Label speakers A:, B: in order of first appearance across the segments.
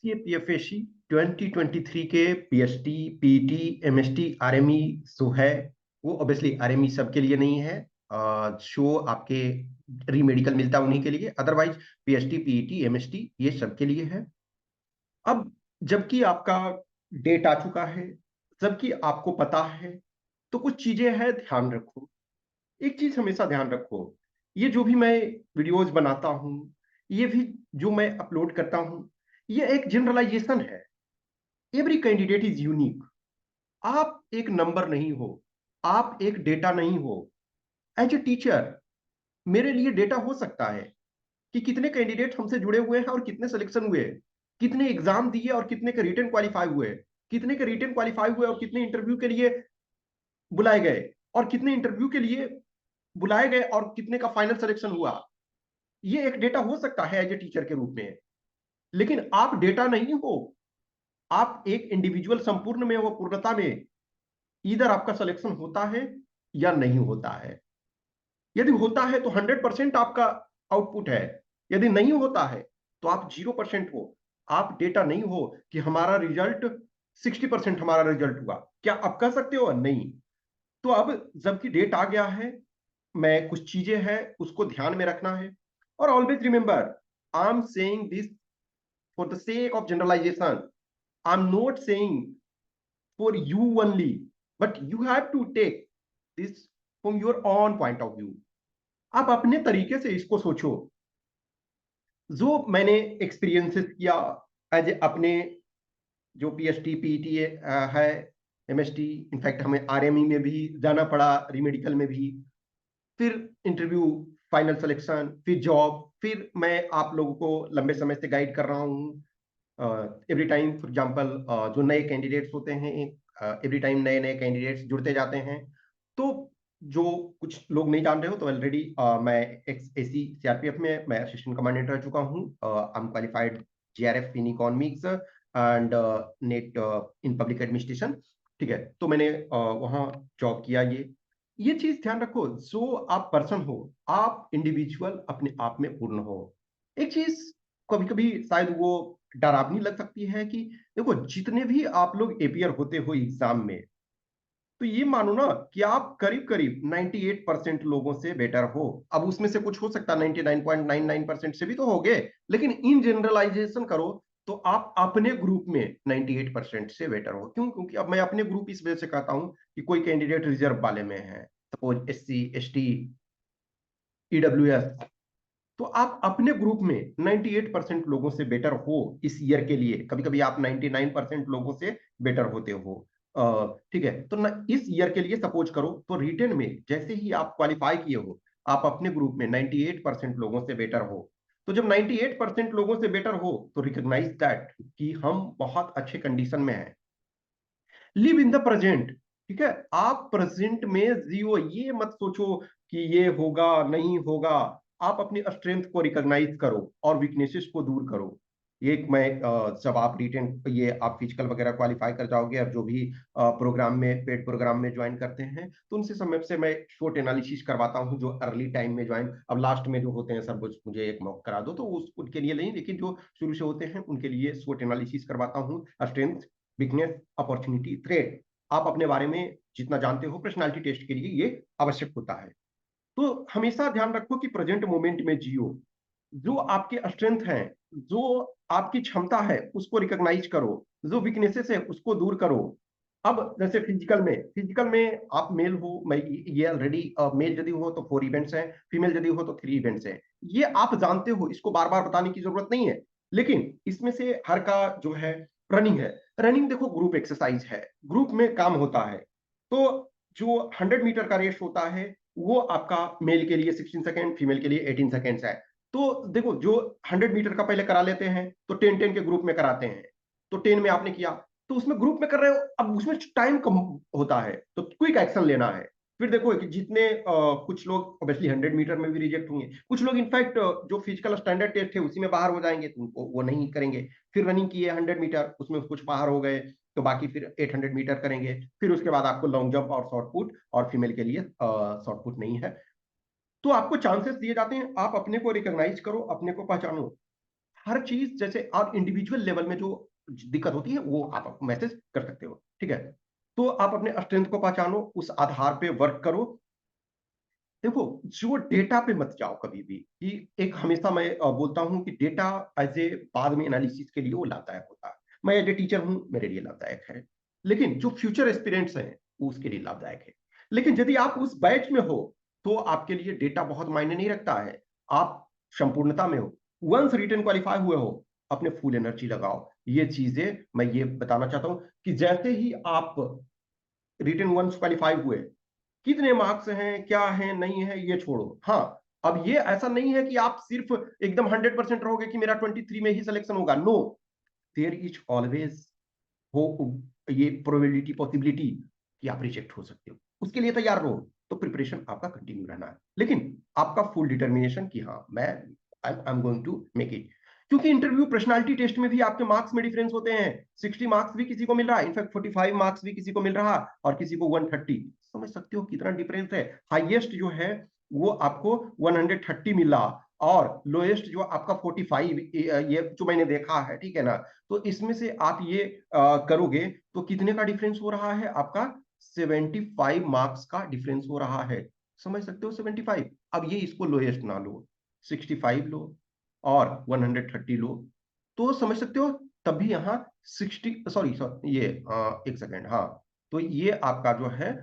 A: ये पीएफएससी 2023 के PST, PT, MST, RME जो है वो ऑब्वियसली आरएमई सबके लिए नहीं है। शो आपके री मेडिकल मिलता है उन्हीं के लिए, अदरवाइज पीएसटी, पीईटी, एमएसटी ये सबके लिए है। अब जबकि आपका डेट आ चुका है, जबकि आपको पता है, तो कुछ चीजें हैं ध्यान रखो। एक चीज हमेशा ध्यान रखो, ये जो भी मैं वीडियोज बनाता हूं, ये भी जो मैं अपलोड करता हूं, ये एक जनरलाइजेशन है। Every candidate is unique. आप एक नंबर नहीं हो, आप एक डेटा नहीं हो। एज ए टीचर मेरे लिए डेटा हो सकता है कि कितने कैंडिडेट हमसे जुड़े हुए हैं और कितने सिलेक्शन हुए, कितने एग्जाम दिए और कितने के रिटन क्वालिफाई हुए, कितने के रिटन क्वालिफाई हुए और कितने इंटरव्यू के लिए बुलाए गए, और कितने इंटरव्यू के लिए बुलाए गए और कितने का फाइनल सिलेक्शन हुआ। ये एक डेटा हो सकता है एज ए टीचर के रूप में, लेकिन आप डेटा नहीं हो। आप एक इंडिविजुअल संपूर्ण में हो, पूर्णता में। इधर आपका सिलेक्शन होता है या नहीं होता है। यदि होता है तो 100% आपका आउटपुट है, यदि नहीं होता है तो आप 0% हो। आप डेटा नहीं हो कि हमारा रिजल्ट 60% हमारा रिजल्ट हुआ, क्या आप कह सकते हो? नहीं। तो अब जबकि डेट आ गया है, मैं कुछ चीजें हैं उसको ध्यान में रखना है। और always remember, I am saying this for the sake of generalisation. I am not saying for you only, but you have to take this from your own point of view. आप अपने तरीके से इसको सोचो। जो मैंने एक्सपीरियंसेस किया as अपने, जो पीएचटी, पीईटी है, एमएसटी, इनफैक्ट हमें आरएमई में भी जाना पड़ा, रीमेडिकल में भी, फिर इंटरव्यू, फाइनल सिलेक्शन, फिर जॉब, फिर मैं आप लोगों को लंबे समय से गाइड कर रहा हूँ। एवरी टाइम फॉर एग्जांपल जो नए कैंडिडेट्स होते हैं, एवरी टाइम नए नए कैंडिडेट्स जुड़ते जाते हैं। तो जो कुछ लोग नहीं जान रहे हो तो ऑलरेडी मैं एक्स एसी सीआरपीएफ में मैं असिस्टेंट कमांडेंट रह चुका हूँ। I am qualified GRF in economics and net in public administration. ठीक है, तो मैंने वहाँ जॉब किया। ये चीज ध्यान रखो, जो आप पर्सन हो, आप इंडिविजुअल अपने आप में पूर्ण हो। एक चीज कभी कभी शायद वो डरावनी लग सकती है कि देखो, जितने भी आप लोग एपियर होते हो एग्जाम में, तो ये मानो ना कि आप करीब करीब 98% लोगों से बेटर हो। अब उसमें से कुछ हो सकता है 99.99% से भी तो होगे, लेकिन इन जनरलाइजेशन करो तो आप अपने ग्रुप में 98% से बेटर हो। क्यों? क्योंकि अब मैं अपने ग्रुप इस वजह से कहता हूं कि कोई कैंडिडेट रिजर्व वाले में है, सपोज एससी, एसटी, ईडब्ल्यूएस, तो आप अपने ग्रुप में 98% लोगों से बेटर हो इस ईयर के लिए। कभी कभी आप 99% लोगों से बेटर होते हो। ठीक है, तो ना इस ईयर के लिए सपोज करो तो रिटर्न में जैसे ही आप क्वालिफाई किए हो, आप अपने ग्रुप में 98% लोगों से बेटर हो। तो जब 98% लोगों से बेटर हो तो रिकॉग्नाइज दैट कि हम बहुत अच्छे कंडीशन में हैं। Live in the present. ठीक है, आप प्रेजेंट में जियो। ये मत सोचो कि ये होगा नहीं होगा। आप अपनी स्ट्रेंथ को रिकॉग्नाइज करो और वीकनेसेस को दूर करो। ये एक मैं जब आप रिटेन, ये आप फिजिकल वगैरह क्वालिफाई कर जाओगे और जो भी प्रोग्राम में, पेड प्रोग्राम में ज्वाइन करते हैं, तो उनसे समय से मैं शॉर्ट एनालिसिस करवाता हूं। जो अर्ली टाइम में ज्वाइन, अब लास्ट में जो होते हैं सर मुझे एक मॉक करा दो, तो उनके लिए नहीं, लेकिन जो शुरू से होते हैं उनके लिए शॉर्ट एनालिसिस करवाता हूँ। स्ट्रेंथ, वीकनेस, अपॉर्चुनिटी, थ्रेट, आप अपने बारे में जितना जानते हो पर्सनालिटी टेस्ट के लिए ये आवश्यक होता है। तो हमेशा ध्यान रखो कि प्रेजेंट मोमेंट में जियो। जो आपके स्ट्रेंथ हैं, जो आपकी क्षमता है, उसको रिकॉग्नाइज करो। जो वीकनेसेस है उसको दूर करो। अब जैसे फिजिकल में आप मेल हो, मैं ये ऑलरेडी, मेल यदि हो तो 4 इवेंट्स हैं, फीमेल यदि हो तो 3 इवेंट्स हैं। ये आप जानते हो, इसको बार बार बताने की जरूरत नहीं है। लेकिन इसमें से हर का जो है, रनिंग है। रनिंग देखो ग्रुप एक्सरसाइज है, ग्रुप में काम होता है। तो जो 100 मीटर का रेस होता है, वो आपका मेल के लिए 16 सेकेंड, फीमेल के लिए 18 सेकेंड्स है। तो देखो, जो 100 मीटर का पहले करा लेते हैं तो 10-10 के ग्रुप में कराते हैं। तो 10 में आपने किया, तो उसमें ग्रुप में कर रहे हो, अब उसमें टाइम कम होता है, तो क्विक एक्शन लेना है। फिर देखो कि जितने कुछ लोग ऑब्वियसली 100 मीटर में भी रिजेक्ट होंगे, कुछ लोग इनफैक्ट जो फिजिकल स्टैंडर्ड टेस्ट है उसी में बाहर हो जाएंगे, तो वो नहीं करेंगे। फिर रनिंग किए 100 मीटर, उसमें कुछ बाहर हो गए, तो बाकी फिर 800 मीटर करेंगे। फिर उसके बाद आपको लॉन्ग जंप और शॉर्ट पुट, और फीमेल के लिए शॉर्ट पुट नहीं है। तो आपको चांसेस दिए जाते हैं, आप अपने को रिकॉग्नाइज करो, अपने को पहचानो। हर चीज जैसे, और इंडिविजुअल लेवल में जो दिक्कत होती है वो आप मैसेज कर सकते हो, ठीक है। तो आप अपने स्ट्रेंथ को पहचानो, उस आधार पे वर्क करो। देखो, जो डेटा पे मत जाओ कभी भी, कि एक हमेशा मैं बोलता हूं कि डेटा एज ए बाद में एनालिसिस के लिए वो लाभदायक होता है। मैं एज ए टीचर हूं, मेरे लिए लाभदायक है, लेकिन जो फ्यूचर एस्पिरेंट्स हैं वो उसके लिए लाभदायक है। लेकिन यदि आप उस बैच में हो तो आपके लिए डेटा बहुत मायने नहीं रखता है। आप संपूर्णता में हो, वंस रिटन क्वालिफाई हुए हो, अपने फुल एनर्जी लगाओ। ये चीजें मैं ये बताना चाहता हूं कि जैसे ही आप रिटन वंस क्वालिफाई हुए, कितने मार्क्स हैं क्या है नहीं है ये छोड़ो। हाँ, अब ये ऐसा नहीं है कि आप सिर्फ एकदम 100% रहोगे कि मेरा 23 में ही सिलेक्शन होगा। नो, देयर इज ऑलवेज हो ये प्रोबेबिलिटी, पॉसिबिलिटी कि आप रिजेक्ट हो सकते हो। उसके लिए तैयार रहो, तो प्रिपरेशन आपका कंटिन्यू रहना है, लेकिन आपका फुल डिटर्मिनेशन कि हाँ मैं I am going to make it. क्योंकि इंटरव्यू पर्सनालिटी टेस्ट में भी आपके मार्क्स में डिफरेंस होते हैं। 60 मार्क्स भी किसी को मिल रहा है, इनफैक्ट 45 मार्क्स भी किसी को मिल रहा है, और किसी को 130। समझ सकते हो कितना डिफरेंस है। हाईएस्ट जो है वो आपको 130 मिला, और लोएस्ट जो आपका 45, ये जो मैंने देखा है, ठीक है ना। तो इसमें से आप ये करोगे तो कितने का डिफरेंस हो रहा है आपका? 75 मार्क्स का डिफरेंस हो रहा है। समझ सकते हो 75। अब ये इसको लोएस्ट ना लो, 65 लो और 130 लो, तो समझ सकते हो। तभी यहाँ 60, सॉरी सॉरी, ये एक सेकेंड, हाँ। तो ये आपका जो है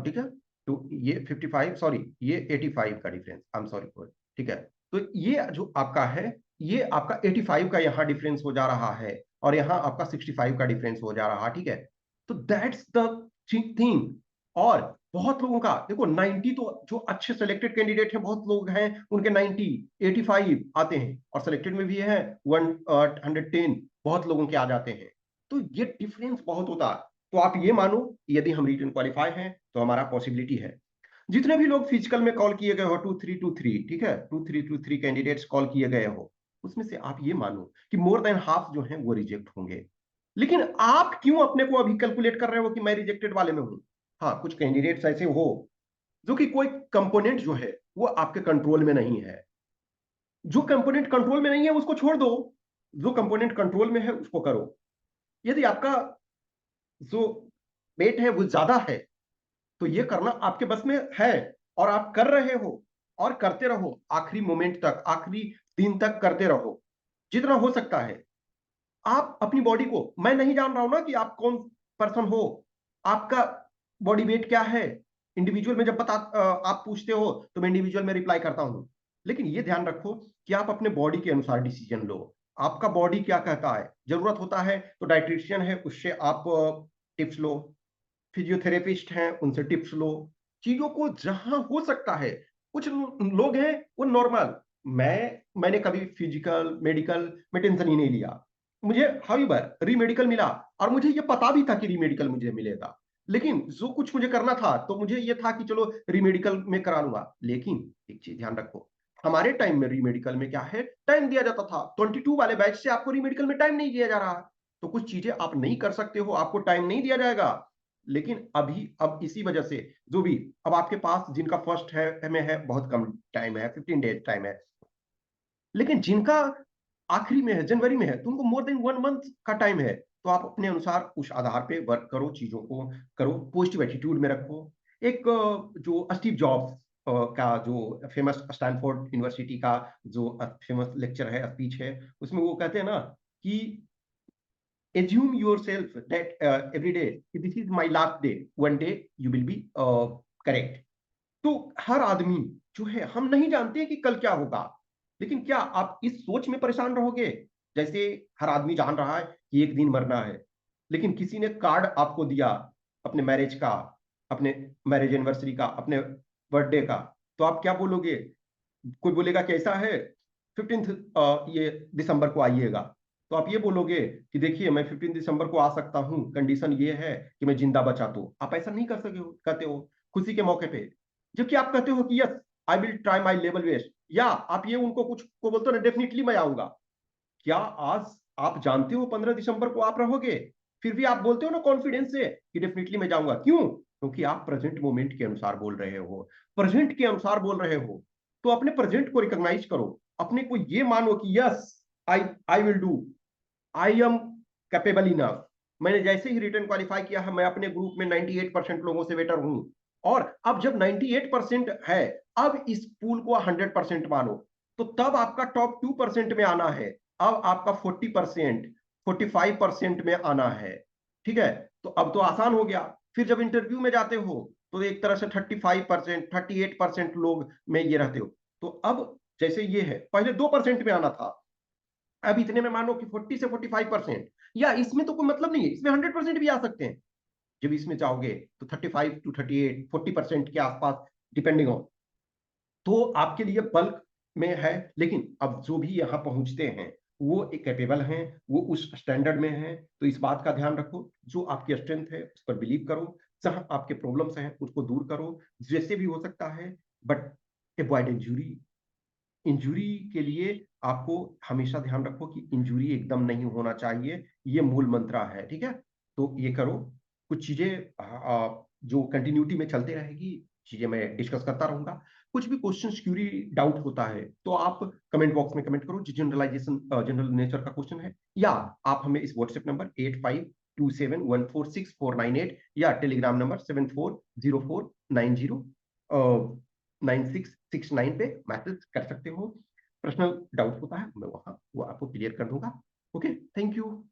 A: ठीक है, तो ये 55, सॉरी ये 85 का difference, I am sorry for, ठीक है। तो ये जो आपका है, ये आपका 85 का यहाँ डिफरेंस हो जा रहा है, और यहाँ आपका 65 का डिफरेंस हो जा रहा है, ठीक है। तो दैट्स द थिंग। और बहुत लोगों का देखो 90, तो जो अच्छे सिलेक्टेड कैंडिडेट हैं बहुत लोग हैं उनके 90, 85 आते हैं, और सिलेक्टेड में भी है 110 बहुत लोगों के आ जाते हैं। तो ये डिफरेंस बहुत होता है। तो आप ये मानो, यदि हम रिटन क्वालिफाई हैं तो हमारा पॉसिबिलिटी है। जितने भी लोग फिजिकल में कॉल किए गए हो, 2323, ठीक है, 2323 कैंडिडेट्स कॉल किए गए हो, उसमें से आप ये मानो कि मोर देन हाफ जो है वो रिजेक्ट होंगे। लेकिन आप क्यों अपने को अभी कैलकुलेट कर रहे हो कि मैं रिजेक्टेड वाले में हूं? हाँ, कुछ कैंडिडेट्स ऐसे हो जो कि कोई कंपोनेंट जो है वो आपके कंट्रोल में नहीं है। जो कंपोनेंट कंट्रोल में नहीं है उसको छोड़ दो, जो कंपोनेंट कंट्रोल में है उसको करो। यदि आपका जो वेट है वो ज्यादा है, तो ये करना आपके बस में है, और आप कर रहे हो, और करते रहो आखिरी मोमेंट तक, आखिरी दिन तक करते रहो जितना हो सकता है। आप अपनी बॉडी को, मैं नहीं जान रहा हूं ना कि आप कौन पर्सन हो, आपका बॉडी वेट क्या है। इंडिविजुअल में जब आप पूछते हो तो मैं इंडिविजुअल में रिप्लाई करता हूं, लेकिन ये ध्यान रखो कि आप अपने बॉडी के अनुसार डिसीजन लो। आपका बॉडी क्या कहता है, जरूरत होता है तो डाइटिशियन है उससे आप टिप्स लो, फिजियोथेरेपिस्ट हैं उनसे टिप्स लो, चीजों को जहां हो सकता है। कुछ लोग हैं वो नॉर्मल, मैंने कभी फिजिकल मेडिकल में टेंशन ही नहीं लिया। मुझे हाउएवर रीमेडिकल मिला, और मुझे ये पता भी था कि रीमेडिकल मुझे मिलेगा, लेकिन जो कुछ मुझे करना था तो मुझे ये था कि चलो रीमेडिकल में करा लूंगा। लेकिन एक चीज ध्यान रखो, हमारे टाइम में रीमेडिकल में क्या है, टाइम दिया जाता था। 22 वाले बैच से आपको रीमेडिकल में टाइम नहीं दिया जा रहा है, तो कुछ चीजें आप नहीं कर सकते हो, आपको टाइम नहीं दिया जाएगा। लेकिन अभी अब इसी वजह से जो भी, अब आपके पास जिनका फर्स्ट है में है बहुत कम टाइम है, 15 डेज टाइम है, लेकिन जिनका आखिरी में है, जनवरी में है, तो उनको मोर देन 1 मंथ का टाइम है। तो आप अपने अनुसार उस आधार पे वर्क करो, चीजों को करो, पॉजिटिव एटीट्यूड में रखो। एक जो स्टीव जॉब्स का जो फेमस स्टैनफोर्ड यूनिवर्सिटी का जो फेमस लेक्चर है, स्पीच है, उसमें वो कहते हैं ना कि assume yourself that every day this is my last day, one day you will be correct। तो हर आदमी जो है, हम नहीं जानते कि कल क्या होगा, लेकिन क्या आप इस सोच में परेशान रहोगे? जैसे हर आदमी जान रहा है कि एक दिन मरना है, लेकिन किसी ने कार्ड आपको दिया अपने मैरिज का, अपने मैरिज एनिवर्सरी का, अपने बर्थडे का, तो आप क्या बोलोगे? कोई बोलेगा कि ऐसा है 15 ये दिसंबर को आइएगा, तो आप ये बोलोगे कि देखिए मैं 15 दिसंबर को आ सकता हूं, कंडीशन ये है कि मैं जिंदा बचा। तो आप ऐसा नहीं कर सके हो, कहते हो खुशी के मौके पे, जबकि आप कहते हो कि yes I will try my level best, या आप ये उनको कुछ को बोलते हो ना, डेफिनेटली मैं आऊंगा। क्या आज आप जानते हो 15 दिसंबर को आप रहोगे, फिर भी आप बोलते हो ना कॉन्फिडेंस से कि डेफिनेटली मैं जाऊंगा? क्यों? क्योंकि आप प्रेजेंट मोमेंट के अनुसार बोल रहे हो, प्रेजेंट के अनुसार बोल रहे हो। तो अपने प्रेजेंट को रिकॉग्नाइज करो, अपने को ये मानो कि yes I will do, I am capable enough. मैंने जैसे ही रिटर्न क्वालिफाई किया है, मैं अपने ग्रुप में 98% लोगों से बेटर हूं। और अब जब 98% है, अब इस पूल को 100% मानो, तो तब आपका टॉप 2% में आना है। अब आपका 40%, 45% में आना है। ठीक है, तो अब तो आसान हो गया। फिर जब इंटरव्यू में जाते हो तो एक तरह से 35%, 38% लोग में ये रहते हो। तो अब जैसे ये है, पहले 2% में आना था, अब इतने में मानो कि 40 से 45%, या इसमें तो कोई मतलब नहीं है, इसमें 100% भी आ सकते हैं। जब इसमें जाओगे तो 35 to 38, 40% के आसपास, डिपेंडिंग ऑन, तो आपके लिए बल्क में है। लेकिन अब जो भी यहाँ पहुंचते हैं वो एक कैपेबल हैं, वो उस स्टैंडर्ड में हैं। तो इस बात का ध्यान रखो, जो आपकी स्ट्रेंथ है उस पर बिलीव करो, जहां आपके प्रॉब्लम्स हैं उसको दूर करो, जैसे भी हो सकता है। But avoid injury. इंजुरी के लिए आपको हमेशा ध्यान रखो कि इंजुरी एकदम नहीं होना चाहिए, ये मूल मंत्र है। ठीक है, तो ये करो। कुछ चीजें जो कंटिन्यूटी में चलते रहेगी, चीजें मैं डिस्कस करता रहूंगा। कुछ भी क्वेश्चन क्यूरी डाउट होता है तो आप कमेंट बॉक्स में कमेंट करो, जनरलाइजेशन जनरल नेचर का क्वेश्चन है, या आप हमें इस व्हाट्सएप नंबर 8527146498 या टेलीग्राम नंबर 7404909669 पे मैसेज कर सकते हो। पर्सनल डाउट होता है मैं वहां वो आपको क्लियर कर दूंगा। Okay, thank you.